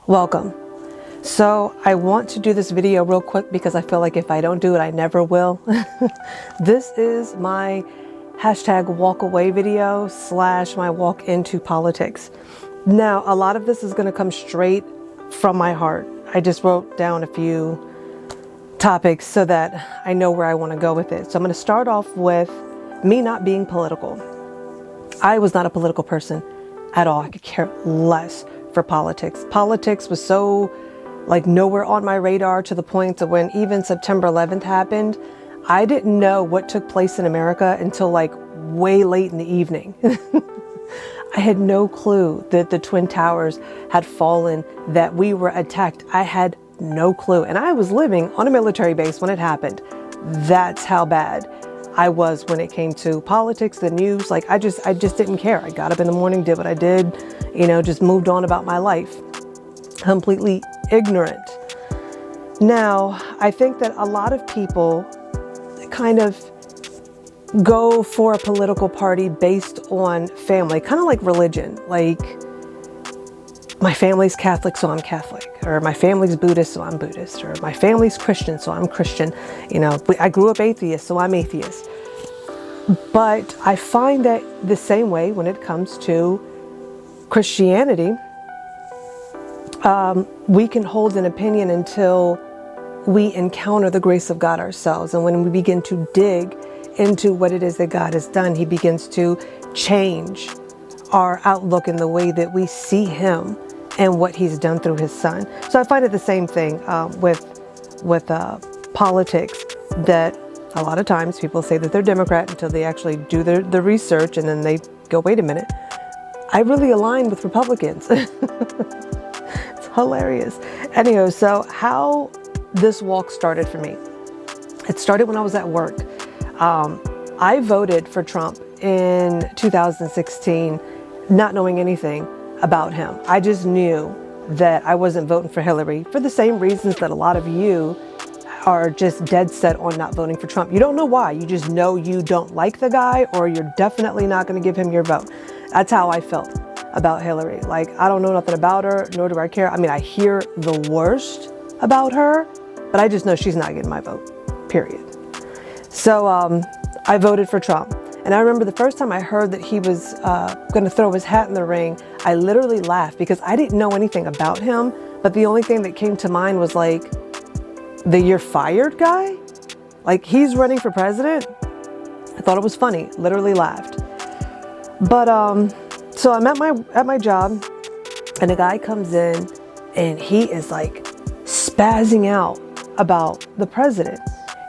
Welcome. So I want to do this video real quick because I feel like if I don't do it, I never will. This is my hashtag walk away video / my walk into politics. Now, a lot of this is going to come straight from my heart. I just wrote down a few topics so that I know where I want to go with it. So I'm going to start off with me not being political. I was not a political person at all. I could care less for politics. Politics was so nowhere on my radar, to the point that when even September 11th happened, I didn't know what took place in America until way late in the evening. I had no clue that the Twin Towers had fallen, that we were attacked. I had no clue. And I was living on a military base when it happened. That's how bad I was when it came to politics, the news. I just didn't care. I got up in the morning, did what I did, just moved on about my life. Completely ignorant. Now, I think that a lot of people kind of go for a political party based on family, kind of like religion. My family's Catholic, so I'm Catholic, or my family's Buddhist, so I'm Buddhist, or my family's Christian, so I'm Christian. I grew up atheist, so I'm atheist. But I find that the same way when it comes to Christianity, we can hold an opinion until we encounter the grace of God ourselves. And when we begin to dig into what it is that God has done, He begins to change our outlook in the way that we see Him and what He's done through His Son. So I find it the same thing with politics, that a lot of times people say that they're Democrat until they actually do the research, and then they go, wait a minute, I really align with Republicans. It's hilarious. Anyway, so how this walk started for me. It started when I was at work. I voted for Trump in 2016, not knowing anything about him. I just knew that I wasn't voting for Hillary for the same reasons that a lot of you are just dead set on not voting for Trump. You don't know why. You just know you don't like the guy, or you're definitely not going to give him your vote. That's how I felt about Hillary. I don't know nothing about her, nor do I care. I mean, I hear the worst about her, but I just know she's not getting my vote, period. So I voted for Trump. And I remember the first time I heard that he was going to throw his hat in the ring, I literally laughed because I didn't know anything about him. But the only thing that came to mind was the "you're fired" guy. He's running for president. I thought it was funny, literally laughed. But so I'm at my job, and a guy comes in and he is spazzing out about the president.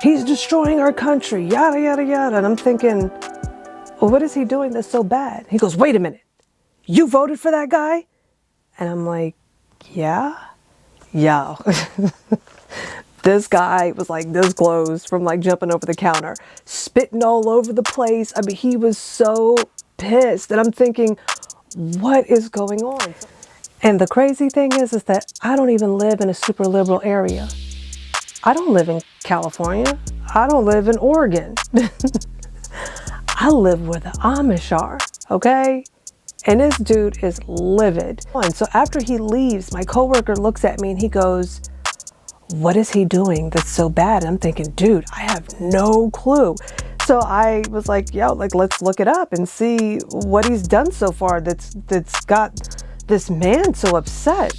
He's destroying our country, yada, yada, yada. And I'm thinking, well, what is he doing that's so bad? He goes, wait a minute, you voted for that guy? And I'm like, yeah. This guy was this close from jumping over the counter, spitting all over the place. I mean, he was so pissed. And I'm thinking, what is going on? And the crazy thing is that I don't even live in a super liberal area. I don't live in California. I don't live in Oregon. I live where the Amish are, okay? And this dude is livid. And so after he leaves, my coworker looks at me and he goes, what is he doing that's so bad? And I'm thinking, dude, I have no clue. So I was like, yo, let's look it up and see what he's done so far that's got this man so upset.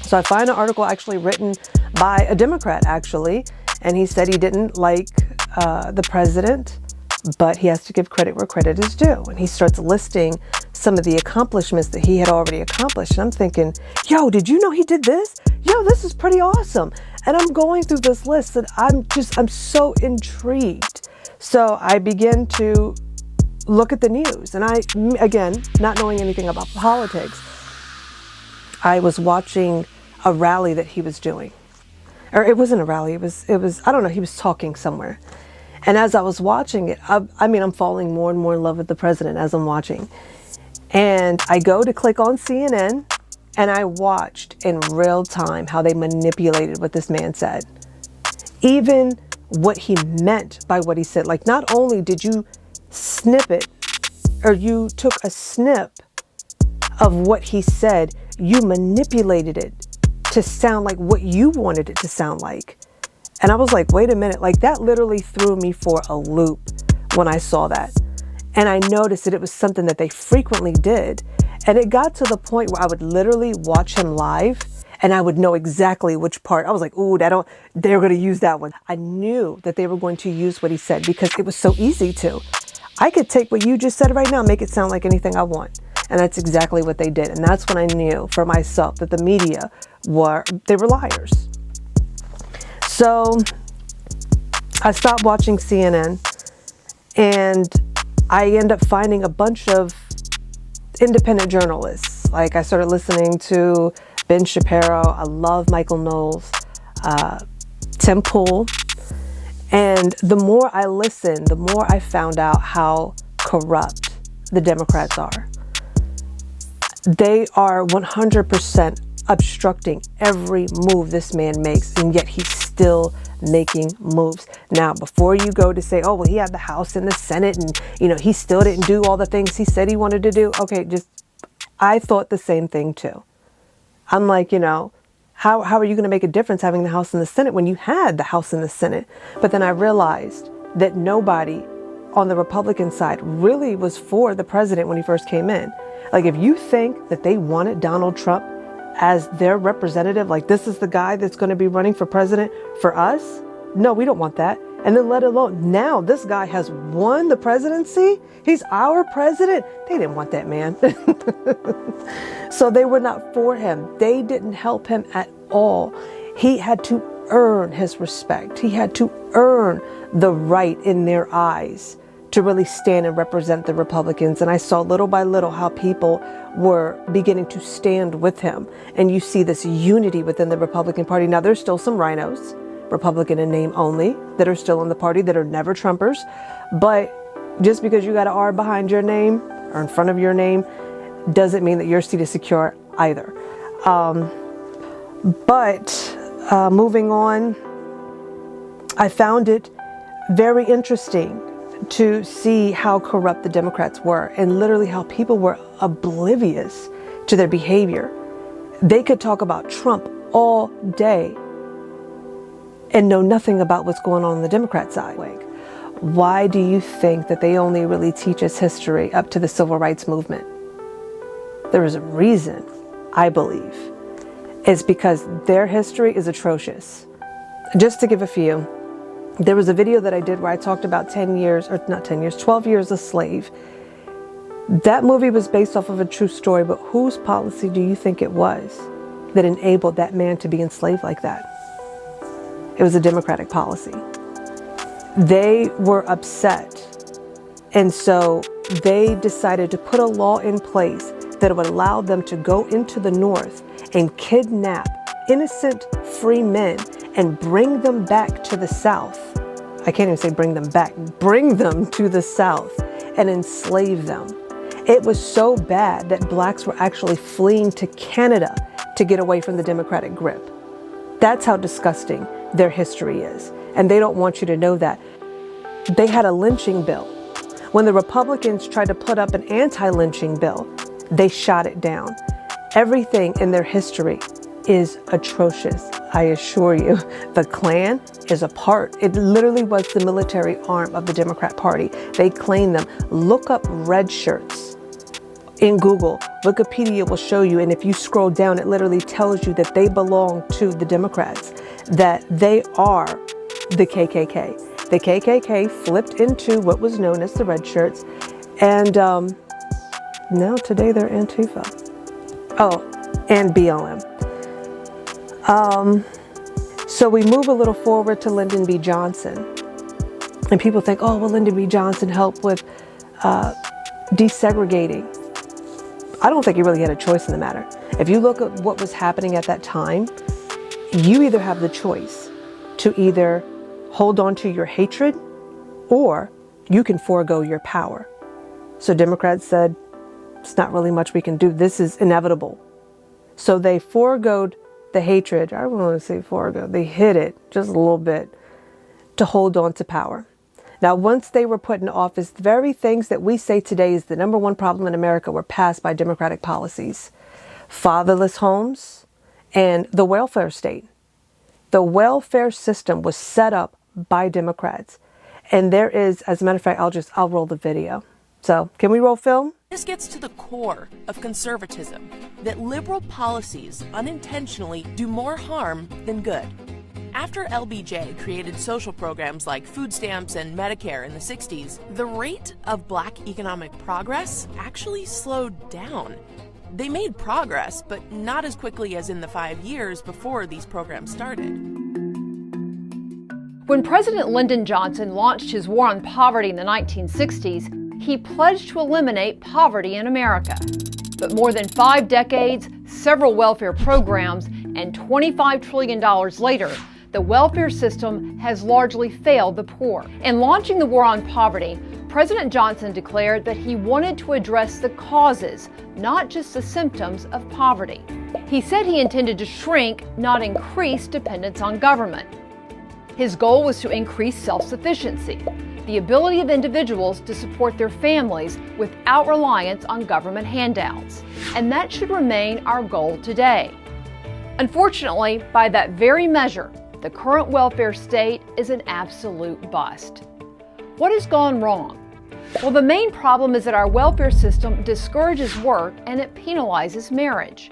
So I find an article actually written by a Democrat, actually, and he said he didn't like the president, but he has to give credit where credit is due. And he starts listing some of the accomplishments that he had already accomplished. And I'm thinking, yo, did you know he did this? Yo, this is pretty awesome. And I'm going through this list and I'm so intrigued. So I begin to look at the news, and I, again, not knowing anything about politics, I was watching a rally that he was doing. Or it wasn't a rally, it was, I don't know, he was talking somewhere. And as I was watching it, I'm falling more and more in love with the president as I'm watching. And I go to click on CNN, and I watched in real time how they manipulated what this man said. Even what he meant by what he said. Not only did you snip it, or you took a snip of what he said, you manipulated it to sound like what you wanted it to sound like. And I was like, wait a minute, like that literally threw me for a loop when I saw that. And I noticed that it was something that they frequently did. And it got to the point where I would literally watch him live and I would know exactly which part. I was like, ooh, they're going to use that one. I knew that they were going to use what he said because it was so easy to. I could take what you just said right now, make it sound like anything I want. And that's exactly what they did. And that's when I knew for myself that the media were liars. So I stopped watching CNN and I end up finding a bunch of independent journalists. Like I started listening to Ben Shapiro. I love Michael Knowles, Tim Pool. And the more I listened, the more I found out how corrupt the Democrats are. They are 100% obstructing every move this man makes, and yet he's still making moves. Now, before you go to say, oh, well, he had the House and the Senate and, he still didn't do all the things he said he wanted to do. Okay, I thought the same thing too. I'm like, how are you going to make a difference having the House and the Senate when you had the House and the Senate? But then I realized that nobody on the Republican side really was for the president when he first came in. Like, if you think that they wanted Donald Trump as their representative, like this is the guy that's going to be running for president for us, no, we don't want that. And then let alone now this guy has won the presidency. He's our president. They didn't want that man. So they were not for him. They didn't help him at all. He had to earn his respect. He had to earn the right in their eyes to really stand and represent the Republicans. And I saw little by little how people were beginning to stand with him. And you see this unity within the Republican Party. Now, there's still some rhinos, Republican in name only, that are still in the party that are never Trumpers. But just because you got an R behind your name or in front of your name doesn't mean that your seat is secure either. But moving on, I found it very interesting to see how corrupt the Democrats were and literally how people were oblivious to their behavior. They could talk about Trump all day and know nothing about what's going on the Democrat side. Why do you think that they only really teach us history up to the civil rights movement? There is a reason, I believe. It's because their history is atrocious. Just to give a few, there was a video that I did where I talked about 12 years a slave. That movie was based off of a true story, but whose policy do you think it was that enabled that man to be enslaved like that? It was a Democratic policy. They were upset. And so they decided to put a law in place that would allow them to go into the North and kidnap innocent free men and bring them back to the South. I can't even say bring them back, bring them to the South and enslave them. It was so bad that blacks were actually fleeing to Canada to get away from the Democratic grip. That's how disgusting their history is. And they don't want you to know that. They had a lynching bill. When the Republicans tried to put up an anti-lynching bill, they shot it down. Everything in their history is atrocious. I assure you, the Klan is a part. It literally was the military arm of the Democrat Party. They claim them. Look up red shirts in Google. Wikipedia will show you. And if you scroll down, it literally tells you that they belong to the Democrats, that they are the KKK. The KKK flipped into what was known as the red shirts. And now today they're Antifa. Oh, and BLM. So we move a little forward to Lyndon B. Johnson. And people think, oh, well, Lyndon B. Johnson helped with desegregating. I don't think he really had a choice in the matter. If you look at what was happening at that time, you either have the choice to either hold on to your hatred or you can forego your power. So Democrats said, it's not really much we can do. This is inevitable. So they foregoed the hatred. I don't want to say forego. They hid it just a little bit to hold on to power. Now, once they were put in office, the very things that we say today is the number one problem in America were passed by Democratic policies. Fatherless homes and the welfare state. The welfare system was set up by Democrats. And there is, as a matter of fact, I'll roll the video. So can we roll film? This gets to the core of conservatism, that liberal policies unintentionally do more harm than good. After LBJ created social programs like food stamps and Medicare in the 60s, the rate of black economic progress actually slowed down. They made progress, but not as quickly as in the 5 years before these programs started. When President Lyndon Johnson launched his war on poverty in the 1960s, he pledged to eliminate poverty in America. But more than 5 decades, several welfare programs, and $25 trillion later, the welfare system has largely failed the poor. In launching the war on poverty, President Johnson declared that he wanted to address the causes, not just the symptoms of poverty. He said he intended to shrink, not increase, dependence on government. His goal was to increase self-sufficiency, the ability of individuals to support their families without reliance on government handouts. And that should remain our goal today. Unfortunately, by that very measure, the current welfare state is an absolute bust. What has gone wrong? Well, the main problem is that our welfare system discourages work and it penalizes marriage.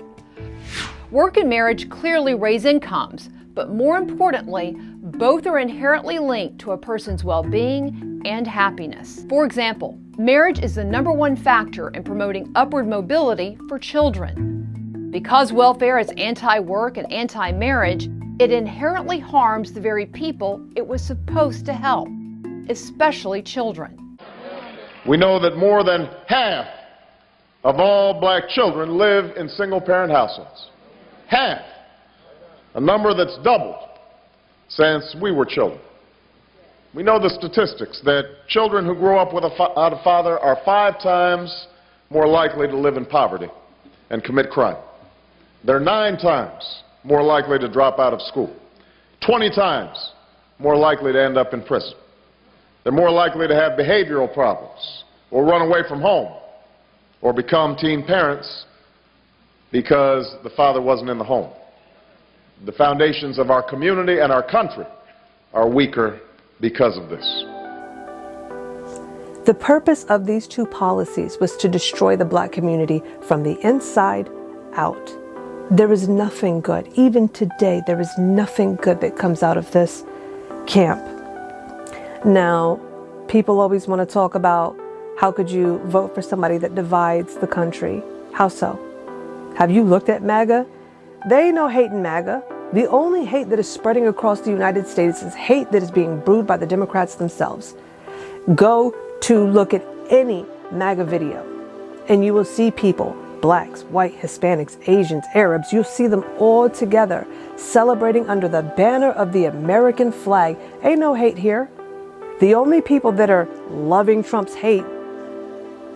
Work and marriage clearly raise incomes, but more importantly, both are inherently linked to a person's well-being and happiness. For example, marriage is the #1 factor in promoting upward mobility for children. Because welfare is anti-work and anti-marriage, it inherently harms the very people it was supposed to help, especially children. We know that more than half of all black children live in single-parent households. Half. A number that's doubled since we were children. We know the statistics that children who grow up without a father are 5 times more likely to live in poverty and commit crime. They're 9 times more likely to drop out of school, 20 times more likely to end up in prison. They're more likely to have behavioral problems or run away from home or become teen parents because the father wasn't in the home. The foundations of our community and our country are weaker because of this. The purpose of these 2 policies was to destroy the black community from the inside out. There is nothing good. Even today, there is nothing good that comes out of this camp. Now, people always want to talk about how could you vote for somebody that divides the country? How so? Have you looked at MAGA? There ain't no hate in MAGA. The only hate that is spreading across the United States is hate that is being brewed by the Democrats themselves. Go to look at any MAGA video and you will see people, blacks, white, Hispanics, Asians, Arabs, you'll see them all together celebrating under the banner of the American flag. Ain't no hate here. The only people that are loving Trump's hate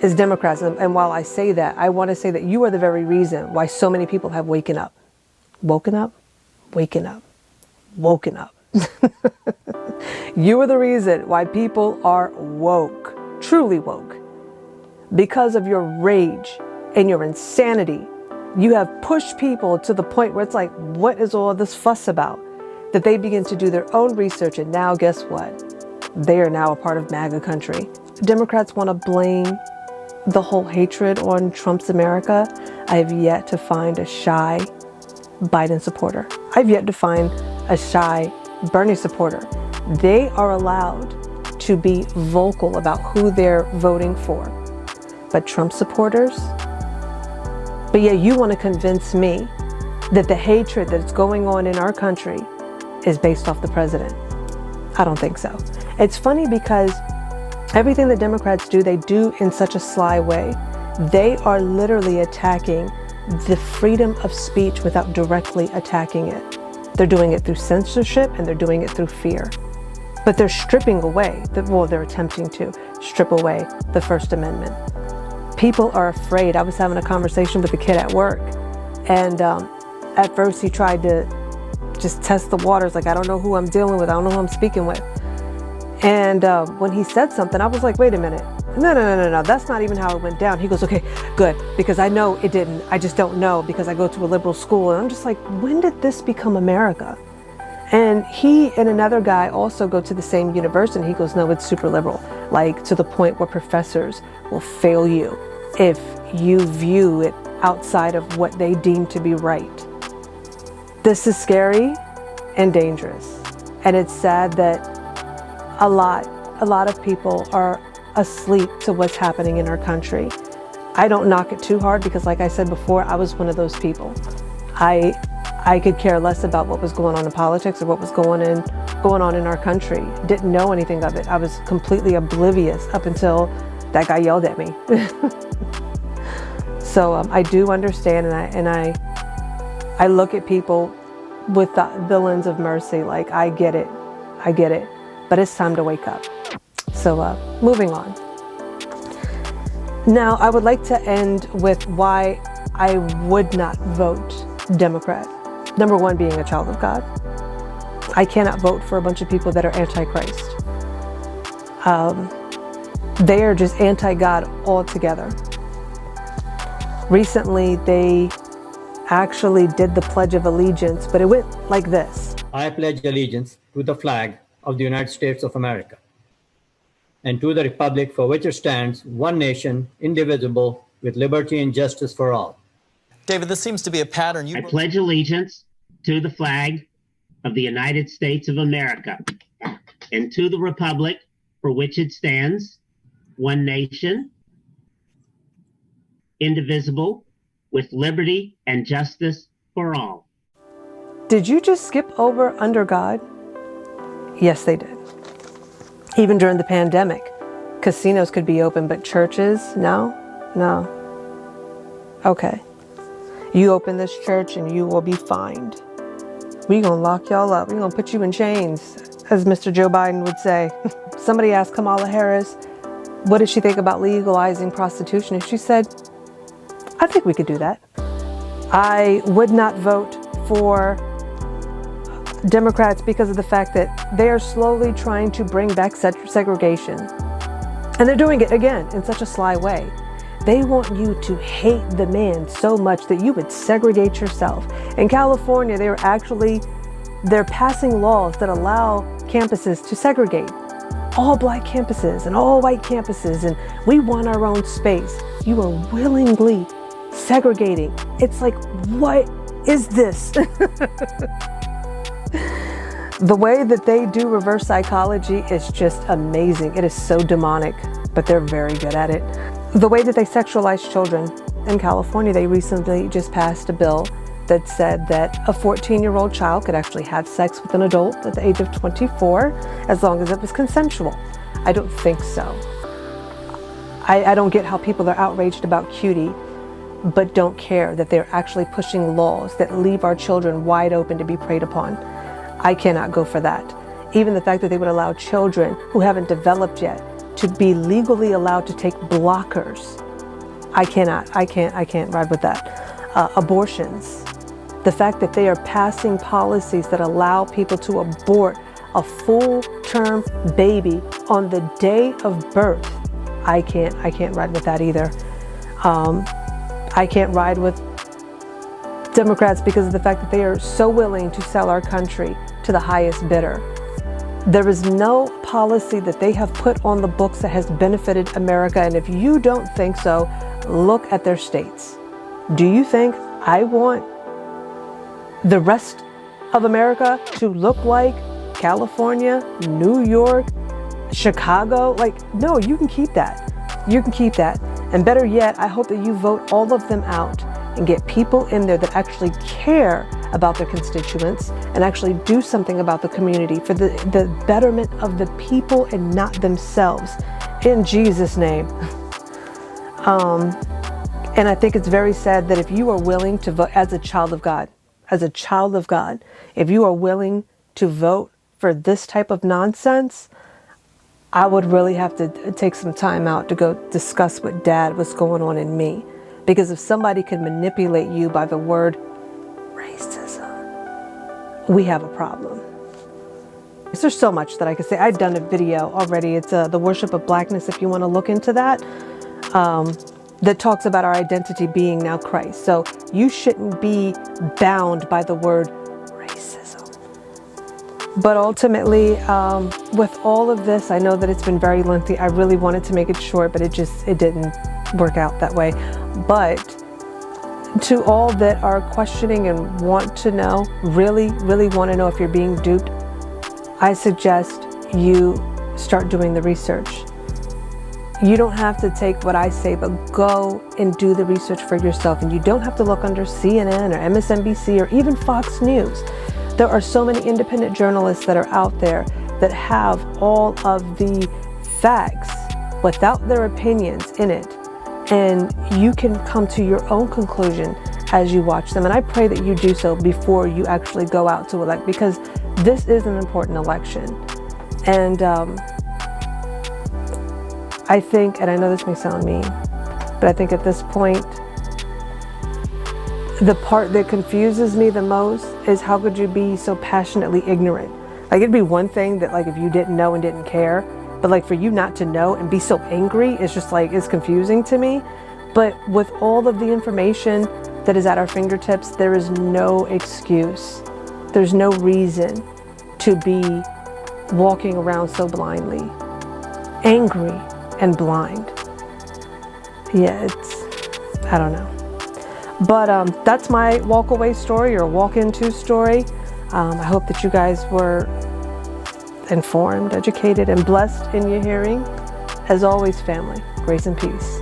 is Democrats. And while I say that, I want to say that you are the very reason why so many people have woken up. Woken up? Waking up. Woken up. You are the reason why people are woke, truly woke. Because of your rage and your insanity, you have pushed people to the point where it's like, what is all this fuss about? That they begin to do their own research, and now guess what? They are now a part of MAGA country. Democrats want to blame the whole hatred on Trump's America. I have yet to find a shy Biden supporter. I've yet to find a shy Bernie supporter. They are allowed to be vocal about who they're voting for. But Trump supporters? But yeah, you want to convince me that the hatred that's going on in our country is based off the president. I don't think so. It's funny because everything the Democrats do, they do in such a sly way. They are literally attacking the freedom of speech without directly attacking it. They're doing it through censorship and they're doing it through fear. But they're stripping away, they're attempting to strip away the First Amendment. People are afraid. I was having a conversation with a kid at work, and at first he tried to just test the waters, like, I don't know who I'm dealing with, I don't know who I'm speaking with. And when he said something, I was like, wait a minute, no, that's not even how it went down. He goes, okay, good, because I know it didn't. I just don't know because I go to a liberal school. And I'm just like, when did this become America? And he and another guy also go to the same university. And he goes, no, it's super liberal, like to the point where professors will fail you if you view it outside of what they deem to be right. This is scary and dangerous. And it's sad that a lot of people are asleep to what's happening in our country. I don't knock it too hard because, like I said before, I was one of those people. I could care less about what was going on in politics or what was going on in our country. Didn't know anything of it. I was completely oblivious up until that guy yelled at me. So I do understand, and I look at people with the lens of mercy. Like, I get it, but it's time to wake up. So moving on. Now, I would like to end with why I would not vote Democrat. Number one, being a child of God. I cannot vote for a bunch of people that are anti-Christ. They are just anti-God altogether. Recently, they actually did the Pledge of Allegiance, but it went like this. I pledge allegiance to the flag of the United States of America and to the republic for which it stands, one nation, indivisible, with liberty and justice for all. David, this seems to be a pattern. I pledge allegiance to the flag of the United States of America and to the republic for which it stands, one nation, indivisible, with liberty and justice for all. Did you just skip over under God? Yes, they did. Even during the pandemic, casinos could be open, but churches, no. Okay. You open this church and you will be fined. We're going to lock y'all up. We're going to put you in chains, as Mr. Joe Biden would say. Somebody asked Kamala Harris, what did she think about legalizing prostitution? And she said, I think we could do that. I would not vote for Democrats because of the fact that they are slowly trying to bring back segregation. And they're doing it again in such a sly way. They want you to hate the man so much that you would segregate yourself. In California, they're passing laws that allow campuses to segregate. All black campuses and all white campuses, and we want our own space. You are willingly segregating. It's like, what is this? The way that they do reverse psychology is just amazing. It is so demonic, but they're very good at it. The way that they sexualize children in California, they recently just passed a bill that said that a 14-year-old child could actually have sex with an adult at the age of 24 as long as it was consensual. I don't think so. I don't get how people are outraged about cutie, but don't care that they're actually pushing laws that leave our children wide open to be preyed upon. I cannot go for that. Even the fact that they would allow children who haven't developed yet to be legally allowed to take blockers. I can't ride with that. Abortions. The fact that they are passing policies that allow people to abort a full-term baby on the day of birth. I can't ride with that either. I can't ride with Democrats because of the fact that they are so willing to sell our country to the highest bidder. There is no policy that they have put on the books that has benefited America. And if you don't think so, look at their states. Do you think I want the rest of America to look like California, New York, Chicago? Like, no, you can keep that. You can keep that. And better yet, I hope that you vote all of them out and get people in there that actually care about their constituents and actually do something about the community for the betterment of the people and not themselves. In Jesus' name. And I think it's very sad that if you are willing to vote as a child of God, if you are willing to vote for this type of nonsense, I would really have to take some time out to go discuss with Dad what's going on in me. Because if somebody can manipulate you by the word racism, we have a problem. There's so much that I could say. I've done a video already. It's the worship of blackness, if you want to look into that, that talks about our identity being now Christ. So you shouldn't be bound by the word racism. But ultimately, with all of this, I know that it's been very lengthy. I really wanted to make it short, but it didn't work out that way. But to all that are questioning and want to know, really want to know if you're being duped, I suggest you start doing the research. You don't have to take what I say, but go and do the research for yourself. And you don't have to look under CNN or MSNBC or even Fox News. There are so many independent journalists that are out there that have all of the facts without their opinions in it. And you can come to your own conclusion as you watch them. And I pray that you do so before you actually go out to elect, because this is an important election. And I think, and I know this may sound mean, but I think at this point, the part that confuses me the most is how could you be so passionately ignorant? Like, it'd be one thing that, like, if you didn't know and didn't care, but like for you not to know and be so angry, it's just like, it's confusing to me. But with all of the information that is at our fingertips, there is no excuse. There's no reason to be walking around so blindly, angry and blind. Yeah, I don't know. But that's my walk away story or walk into story. I hope that you guys were informed, educated, and blessed in your hearing. As always, family, grace and peace.